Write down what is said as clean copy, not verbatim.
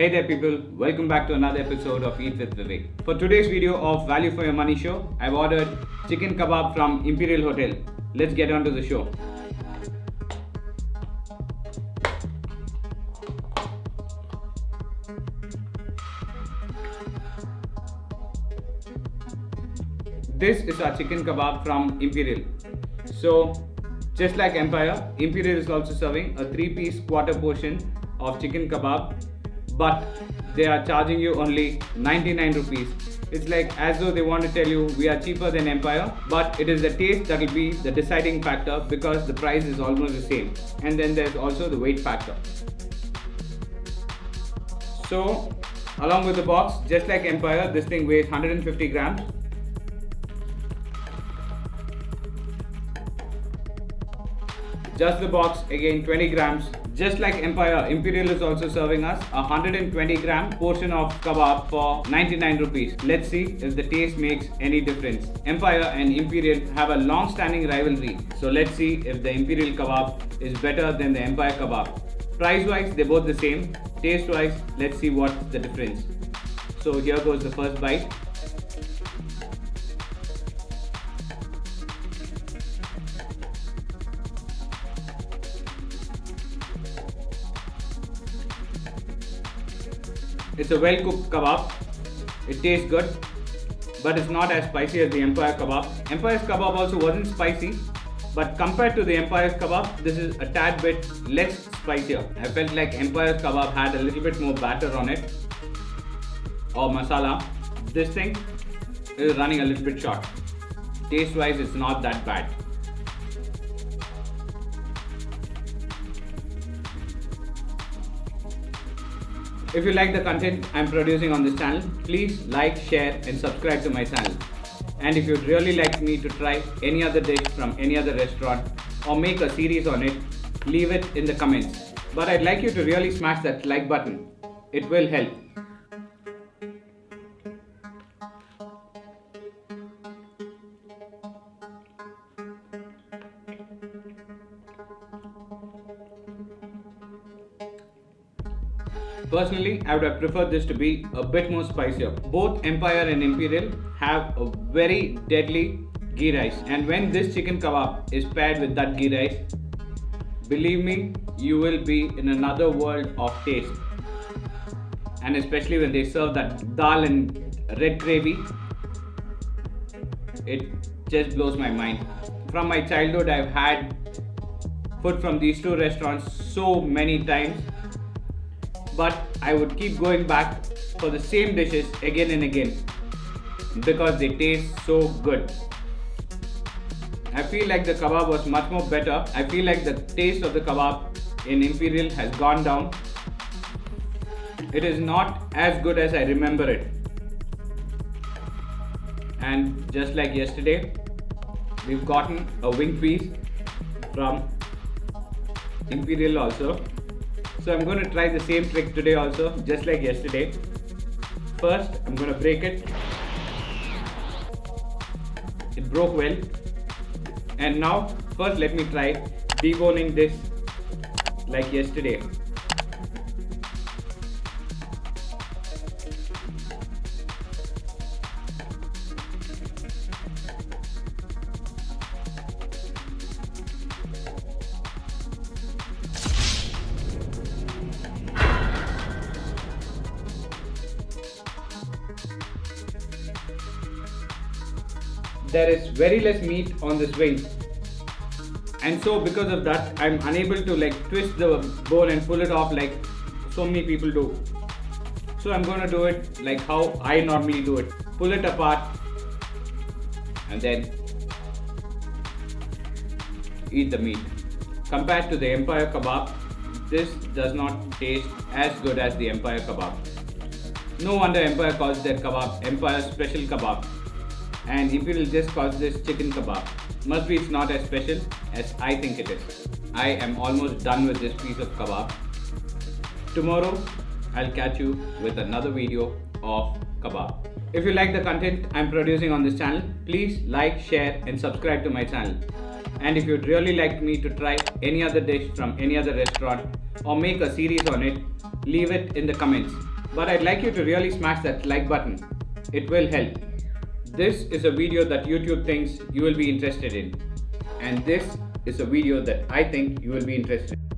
Hey there people, welcome back to another episode of Eat with Vivek. For today's video of Value for Your Money show, I've ordered chicken kebab from Imperial Hotel. Let's get on to the show. This is our chicken kebab from Imperial. So, just like Empire, Imperial is also serving a 3-piece quarter portion of chicken kebab, but they are charging you only 99 rupees. It's like as though they want to tell you we are cheaper than Empire, but it is the taste that will be the deciding factor because the price is almost the same. And then there's also the weight factor. So, along with the box, just like Empire, this thing weighs 150 grams. Just the box, again 20 grams. Just like Empire, Imperial is also serving us a 120 gram portion of kebab for 99 rupees. Let's see if the taste makes any difference. Empire and Imperial have a long-standing rivalry. So let's see if the Imperial kebab is better than the Empire kebab. Price-wise, they're both the same. Taste-wise, let's see what's the difference. So here goes the first bite. It's a well-cooked kebab. It tastes good, but it's not as spicy as the Empire kebab. Empire's kebab also wasn't spicy, but compared to the Empire's kebab, this is a tad bit less spicier. I felt like Empire's kebab had a little bit more batter on it, or masala. This thing is running a little bit short. Taste-wise, it's not that bad. If you like the content I'm producing on this channel, please like, share and subscribe to my channel. And if you'd really like me to try any other dish from any other restaurant or make a series on it, leave it in the comments. But I'd like you to really smash that like button. It will help. Personally, I would have preferred this to be a bit more spicier. Both Empire and Imperial have a very deadly ghee rice, and when this chicken kebab is paired with that ghee rice, believe me, you will be in another world of taste. And especially when they serve that dal and red gravy, it just blows my mind. From my childhood, I've had food from these two restaurants so many times, but I would keep going back for the same dishes again and again because they taste so good. I feel like the kebab was much more better. I feel like the taste of the kebab in Imperial has gone down. It is not as good as I remember it. And just like yesterday, we've gotten a wing piece from Imperial also. So I'm going to try the same trick today also, just like yesterday. First, I'm going to break it. It broke well. And now, first let me try deboning this like yesterday. There is very less meat on this wing, and so because of that I'm unable to twist the bone and pull it off like so many people do. So I'm going to do it like how I normally do it. Pull it apart and then eat the meat. Compared to the Empire kebab, this does not taste as good as the Empire kebab. No wonder Empire calls their kebab Empire special kebab, and Imperial just calls this chicken kebab. Must be it's not as special as I think it is. I am almost done with this piece of kebab. Tomorrow I'll catch you with another video of kebab. If you like the content I'm producing on this channel, please like, share and subscribe to my channel. And if you'd really like me to try any other dish from any other restaurant or make a series on it, leave it in the comments. But I'd like you to really smash that like button. It will help. This is a video that YouTube thinks you will be interested in. And this is a video that I think you will be interested in.